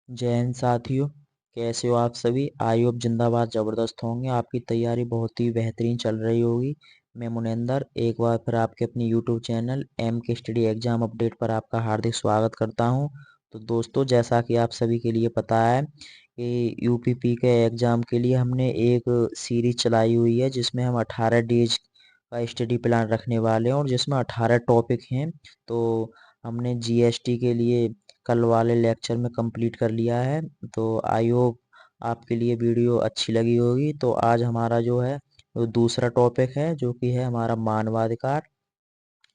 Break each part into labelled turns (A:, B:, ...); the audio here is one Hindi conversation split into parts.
A: जय हिंद साथियों। कैसे हो आप सभी? आई होप जिंदाबाद जबरदस्त होंगे। आपकी तैयारी बहुत ही बेहतरीन चल रही होगी। मैं मुनिंदर एक बार फिर आपके अपनी यूट्यूब चैनल एम के स्टडी एग्जाम अपडेट पर आपका हार्दिक स्वागत करता हूं। तो दोस्तों, जैसा कि आप सभी के लिए पता है कि यूपीपी के एग्जाम के लिए हमने एक सीरीज चलाई हुई है जिसमें हम 18 डेज का स्टडी प्लान रखने वाले हैं और जिसमें 18 टॉपिक हैं। तो हमने जीएसटी के लिए कल वाले लेक्चर में कंप्लीट कर लिया है। तो आई होप आपके लिए वीडियो अच्छी लगी होगी। तो आज हमारा जो है वो दूसरा टॉपिक है जो कि है हमारा मानवाधिकार।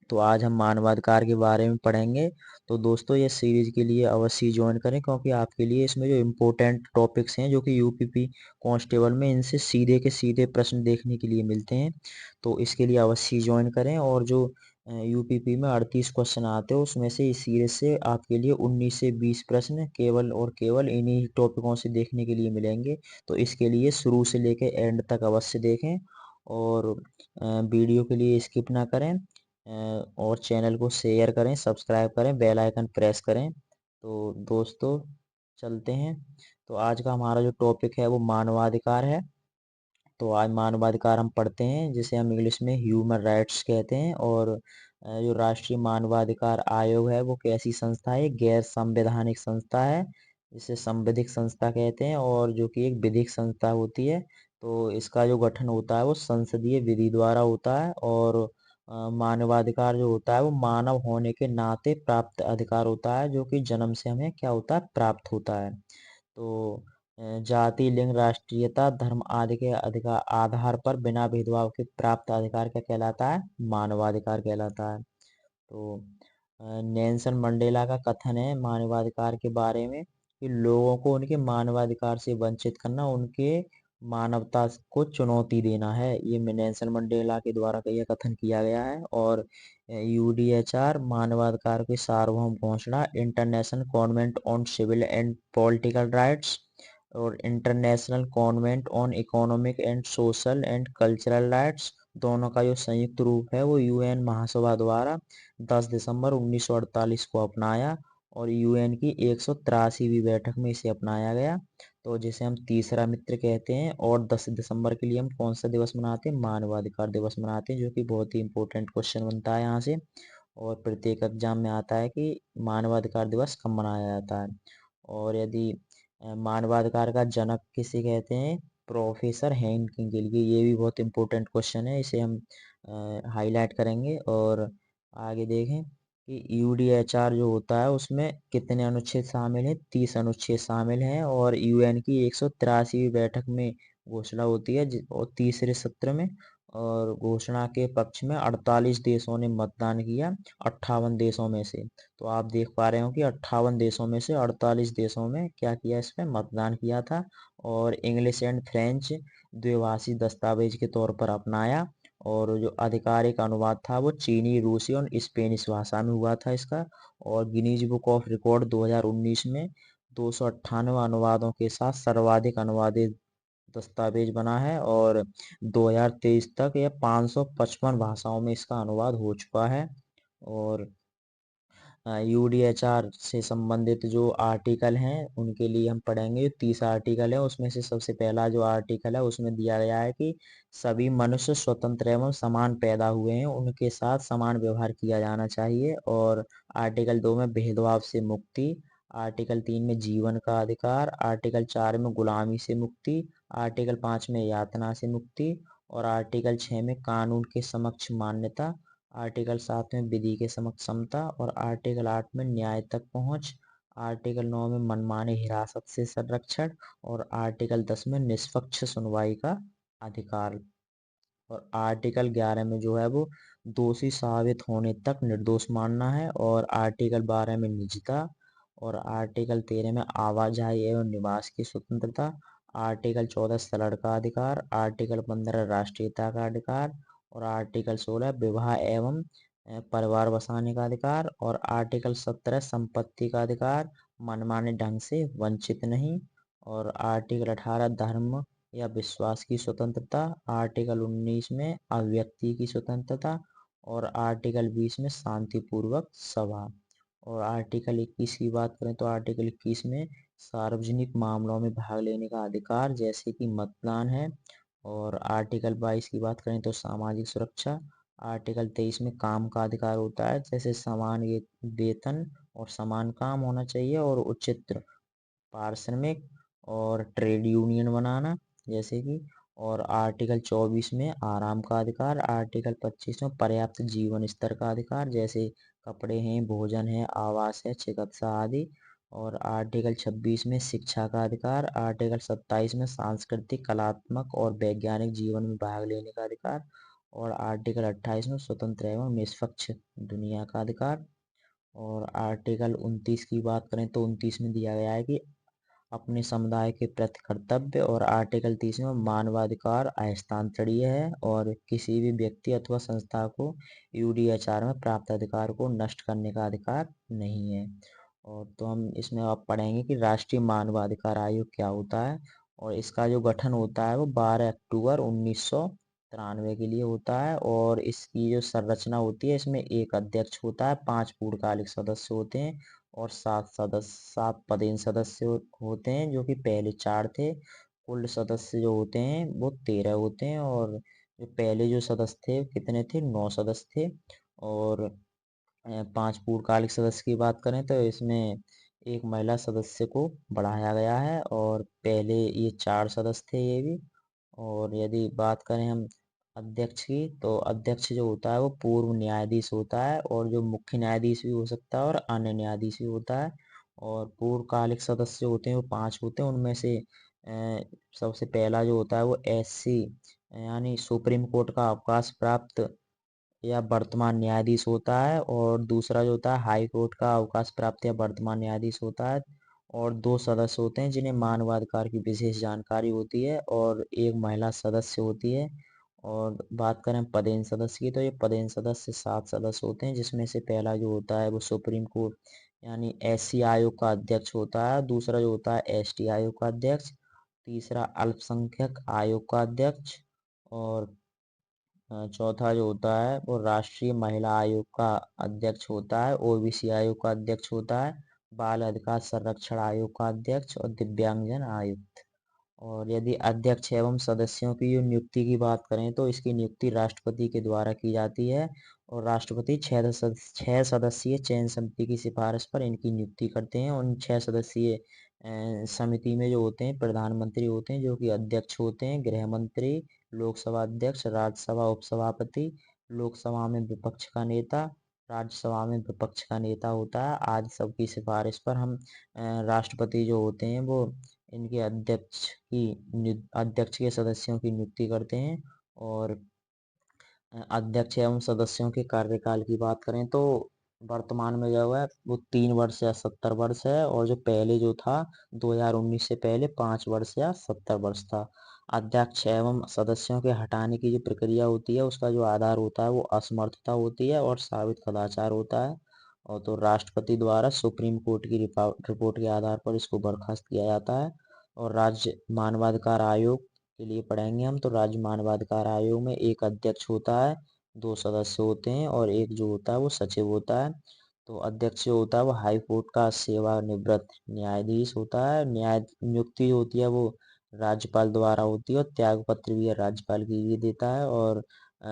A: तो आज हम मानवाधिकार के बारे में पढ़ेंगे। तो दोस्तों, ये सीरीज के लिए अवश्य ज्वाइन करें क्योंकि आपके लिए इसमें जो इम्पोर्टेंट टॉपिक्स हैं जो कि यूपीपी कांस्टेबल में इनसे सीधे के सीधे प्रश्न देखने के लिए मिलते हैं। तो इसके लिए अवश्य ज्वाइन करें। और जो यूपीपी में 38 क्वेश्चन आते हैं उसमें से इस सीरीज से आपके लिए 19 से 20 प्रश्न केवल और केवल इन्हीं टॉपिकों से देखने के लिए मिलेंगे। तो इसके लिए शुरू से लेकर एंड तक अवश्य देखें और वीडियो के लिए स्किप ना करें। और चैनल को शेयर करें, सब्सक्राइब करें, बेल आइकन प्रेस करें। तो दोस्तों, चलते हैं। तो आज का हमारा जो टॉपिक है वो मानवाधिकार है। तो आज मानवाधिकार हम पढ़ते हैं जिसे हम इंग्लिश में ह्यूमन राइट्स कहते हैं। और जो राष्ट्रीय मानवाधिकार आयोग है वो कैसी संस्था है? गैर संवैधानिक संस्था है जिसे संवैधिक संस्था कहते हैं और जो कि एक विधिक संस्था होती है। तो इसका जो गठन होता है वो संसदीय विधि द्वारा होता है। और मानवाधिकार जो होता है वो मानव होने के नाते प्राप्त अधिकार होता है जो कि जन्म से हमें क्या होता है? प्राप्त होता है। तो जाति, लिंग, राष्ट्रीयता, धर्म आदि के अधिकार आधार पर बिना भेदभाव के प्राप्त अधिकार क्या कहलाता है? मानवाधिकार कहलाता है। तो नेल्सन मंडेला का कथन है मानवाधिकार के बारे में कि लोगों को उनके मानवाधिकार से वंचित करना उनके मानवता को चुनौती देना है। ये नेल्सन मंडेला के द्वारा यह कथन किया गया है। और यूडीएचआर मानवाधिकार की सार्वभौम घोषणा, international convent on civil and political rights और international convent on economic and social and cultural rights, दोनों का जो संयुक्त रूप है वो यूएन महासभा द्वारा 10 दिसंबर 1948 को अपनाया और यूएन की 183वीं बैठक में इसे अपनाया गया। तो जिसे हम तीसरा मित्र कहते हैं। और 10 दिसंबर के लिए हम कौन सा दिवस मनाते हैं? मानवाधिकार दिवस मनाते हैं, जो कि बहुत ही इंपॉर्टेंट क्वेश्चन बनता है यहाँ से। और प्रत्येक एग्जाम में आता है कि मानवाधिकार दिवस कब मनाया जाता है। और यदि मानवाधिकार का जनक किसे कहते हैं? प्रोफेसर हेनकिन के लिए ये भी बहुत इंपॉर्टेंट क्वेश्चन है, इसे हम हाईलाइट करेंगे। और आगे देखें कि यूडीएचआर जो होता है उसमें कितने अनुच्छेद शामिल हैं? 30 अनुच्छेद शामिल हैं। और यूएन की 183वीं बैठक में घोषणा होती है और तीसरे सत्र में। और घोषणा के पक्ष में 48 देशों ने मतदान किया 58 देशों में से। तो आप देख पा रहे हो कि 58 देशों में से 48 देशों में क्या किया? इस पे मतदान किया था। और इंग्लिश एंड फ्रेंच द्विभाषी दस्तावेज के तौर पर अपनाया। और जो आधिकारिक अनुवाद था वो चीनी, रूसी और स्पेनिश भाषा में हुआ था इसका। और गिनीज बुक ऑफ रिकॉर्ड 2019 में 298 अनुवादों के साथ सर्वाधिक अनुवादित दस्तावेज बना है। और 2023 तक यह 555 भाषाओं में इसका अनुवाद हो चुका है। और यूडीएचआर से संबंधित जो आर्टिकल हैं उनके लिए हम पढ़ेंगे। 30 आर्टिकल है उसमें से सबसे पहला जो आर्टिकल है उसमें दिया गया है कि सभी मनुष्य स्वतंत्र एवं समान पैदा हुए हैं, उनके साथ समान व्यवहार किया जाना चाहिए। और आर्टिकल 2 में भेदभाव से मुक्ति, आर्टिकल 3 में जीवन का अधिकार, आर्टिकल 4 में गुलामी से मुक्ति, आर्टिकल 5 में यातना से मुक्ति, और आर्टिकल 6 में कानून के समक्ष मान्यता, आर्टिकल 7 में विधि के समक्ष समता, और आर्टिकल 8 में न्याय तक पहुंच, आर्टिकल 9 में मनमानी हिरासत से संरक्षण, और आर्टिकल 10 में निष्पक्ष सुनवाई का अधिकार। और आर्टिकल 11 में जो है वो दोषी साबित होने तक निर्दोष मानना है। और आर्टिकल 12 में निजता, और आर्टिकल 13 में आवाजाही एवं निवास की स्वतंत्रता, आर्टिकल 14 शरण का अधिकार, आर्टिकल 15 राष्ट्रीयता का अधिकार, और आर्टिकल 16 विवाह एवं परिवार बसाने का अधिकार, और आर्टिकल 17 संपत्ति का अधिकार, मनमाने ढंग से वंचित नहीं, और आर्टिकल 18 धर्म या विश्वास की स्वतंत्रता, आर्टिकल 19 में अभिव्यक्ति की स्वतंत्रता, और आर्टिकल 20 में शांतिपूर्वक सभा। और आर्टिकल 21 की बात करें तो आर्टिकल 21 में सार्वजनिक मामलों में भाग लेने का अधिकार जैसे कि मतदान है। और आर्टिकल 22 की बात करें तो सामाजिक सुरक्षा। आर्टिकल 23 में काम का अधिकार होता है, जैसे समान वेतन और समान काम होना चाहिए, और उचित पारिश्रमिक और ट्रेड यूनियन बनाना जैसे कि। और आर्टिकल 24 में आराम का अधिकार। आर्टिकल 25 में पर्याप्त जीवन स्तर का अधिकार, जैसे कपड़े हैं, भोजन है, आवास है, चिकित्सा आदि। और आर्टिकल 26 में शिक्षा का अधिकार। आर्टिकल 27 में सांस्कृतिक, कलात्मक और वैज्ञानिक जीवन में भाग लेने का अधिकार। और आर्टिकल 28 में स्वतंत्र एवं निष्पक्ष दुनिया का अधिकार। और आर्टिकल 29 की बात करें तो 29 में दिया गया है कि अपने समुदाय के प्रति कर्तव्य। और आर्टिकल 30 में मानवाधिकार अहस्तांतरणीय है और किसी भी व्यक्ति अथवा संस्था को यूडीएचआर में प्राप्त अधिकार को नष्ट करने का अधिकार नहीं है। और तो हम इसमें अब पढ़ेंगे कि राष्ट्रीय मानवाधिकार आयोग क्या होता है। और इसका जो गठन होता है वो 12 अक्टूबर 1993 के लिए होता है। और इसकी जो संरचना होती है, इसमें एक अध्यक्ष होता है, 5 पूर्णकालिक सदस्य होते हैं और 7 पदेन सदस्य होते हैं, जो कि पहले 4 थे। कुल सदस्य जो होते हैं वो 13 होते हैं। और जो पहले जो सदस्य थे कितने थे, 9 सदस्य थे। और 5 पूर्णकालिक सदस्य की बात करें तो इसमें एक महिला सदस्य को बढ़ाया गया है। और पहले ये 4 सदस्य थे ये भी। और यदि बात करें हम अध्यक्ष की, तो अध्यक्ष जो होता है वो पूर्व न्यायाधीश होता है, और जो मुख्य न्यायाधीश भी हो सकता है और अन्य न्यायाधीश भी होता है। और पूर्वकालिक सदस्य होते हैं वो 5 होते हैं। उनमें से सबसे पहला जो होता है वो एससी यानी सुप्रीम कोर्ट का अवकाश प्राप्त या वर्तमान न्यायाधीश होता है। और दूसरा जो होता है हाई कोर्ट का अवकाश प्राप्त या वर्तमान न्यायाधीश होता है। और 2 सदस्य होते हैं जिन्हें मानवाधिकार की विशेष जानकारी होती है, और एक महिला सदस्य होती है। और बात करें पदेन सदस्य की, तो ये पदेन सदस्य 7 सदस्य होते हैं, जिसमें से पहला जो होता है वो सुप्रीम कोर्ट यानी एससी आयोग का अध्यक्ष होता है। दूसरा जो होता है एसटी आयोग का अध्यक्ष। तीसरा अल्पसंख्यक आयोग का अध्यक्ष। और चौथा जो होता है वो राष्ट्रीय महिला आयोग का अध्यक्ष होता है। ओबीसी आयोग का अध्यक्ष होता है। बाल अधिकार संरक्षण आयोग का अध्यक्ष और दिव्यांगजन आयुक्त। और यदि अध्यक्ष एवं सदस्यों की जो नियुक्ति की बात करें तो इसकी नियुक्ति राष्ट्रपति के द्वारा की जाती है। और राष्ट्रपति 6 सदस्यीय चयन समिति की सिफारिश पर इनकी नियुक्ति करते हैं। उन 6 सदस्यीय समिति में जो होते हैं प्रधानमंत्री होते हैं, जो कि अध्यक्ष होते हैं, गृह मंत्री, लोकसभा अध्यक्ष, राज्यसभा उपसभापति, लोकसभा में विपक्ष का नेता, राज्यसभा में विपक्ष का नेता होता है। आज सबकी सिफारिश पर हम राष्ट्रपति जो होते हैं वो इनके अध्यक्ष के सदस्यों की नियुक्ति करते हैं। और अध्यक्ष एवं सदस्यों के कार्यकाल की बात करें तो वर्तमान में जो है वो 3 वर्ष या 70 वर्ष है। और जो पहले जो था 2019 से पहले 5 वर्ष या 70 वर्ष था। अध्यक्ष एवं सदस्यों के हटाने की जो प्रक्रिया होती है उसका जो आधार होता है वो असमर्थता होती है और साबित कदाचार होता है। और तो राष्ट्रपति द्वारा सुप्रीम कोर्ट की रिपोर्ट के आधार पर इसको बर्खास्त किया जाता है। और राज्य मानवाधिकार आयोग के लिए पढ़ेंगे हम, तो राज्य मानवाधिकार आयोग में एक अध्यक्ष होता है, 2 सदस्य होते हैं और एक जो होता है वो सचिव होता है। तो अध्यक्ष जो होता है वो हाई कोर्ट का सेवानिवृत्त न्यायाधीश होता है। न्याय नियुक्ति होती है वो राज्यपाल द्वारा होती है, और त्याग पत्र भी राज्यपाल की देता है। और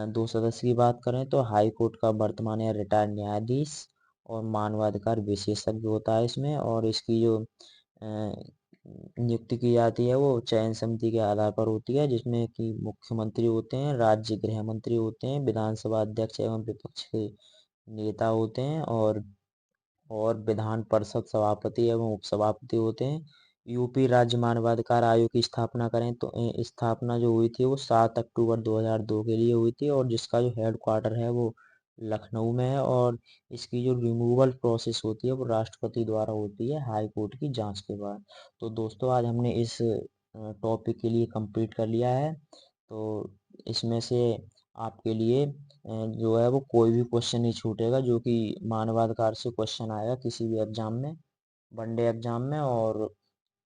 A: 2 सदस्य की बात करें तो हाई कोर्ट का वर्तमान या रिटायर्ड न्यायाधीश और मानवाधिकार विशेषज्ञ होता है इसमें। और इसकी जो नियुक्ति की जाती है वो चयन समिति के आधार पर होती है, जिसमें कि मुख्यमंत्री होते हैं, राज्य गृह मंत्री होते हैं, विधानसभा अध्यक्ष एवं विपक्ष के नेता होते हैं, और विधान परिषद सभापति एवं उपसभापति होते हैं। यूपी राज्य मानवाधिकार आयोग की स्थापना करें तो स्थापना जो हुई थी वो 7 अक्टूबर 2002 के लिए हुई थी, और जिसका जो हेड क्वार्टर है वो लखनऊ में है। और इसकी जो रिमूवल प्रोसेस होती है वो राष्ट्रपति द्वारा होती है हाई कोर्ट की जांच के बाद। तो दोस्तों आज हमने इस टॉपिक के लिए कंप्लीट कर लिया है। तो इसमें से आपके लिए जो है वो कोई भी क्वेश्चन नहीं छूटेगा, जो कि मानवाधिकार से क्वेश्चन आएगा किसी भी एग्जाम में, वनडे एग्जाम में। और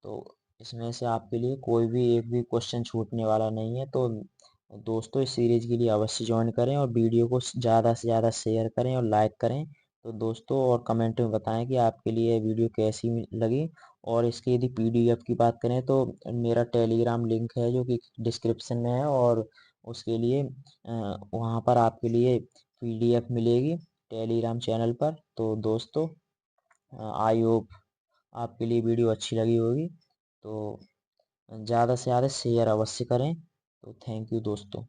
A: तो इसमें से आपके लिए कोई भी एक भी क्वेश्चन छूटने वाला नहीं है। तो दोस्तों इस सीरीज के लिए अवश्य ज्वाइन करें और वीडियो को ज़्यादा से ज़्यादा शेयर करें और लाइक करें, तो दोस्तों और कमेंट में बताएं कि आपके लिए वीडियो कैसी लगी। और इसकी यदि पीडीएफ की बात करें तो मेरा टेलीग्राम लिंक है जो कि डिस्क्रिप्शन में है, और उसके लिए वहाँ पर आपके लिए पीडीएफ मिलेगी टेलीग्राम चैनल पर। तो दोस्तों आई होप आपके लिए वीडियो अच्छी लगी होगी, तो ज़्यादा से ज़्यादा शेयर अवश्य करें। तो थैंक यू दोस्तों।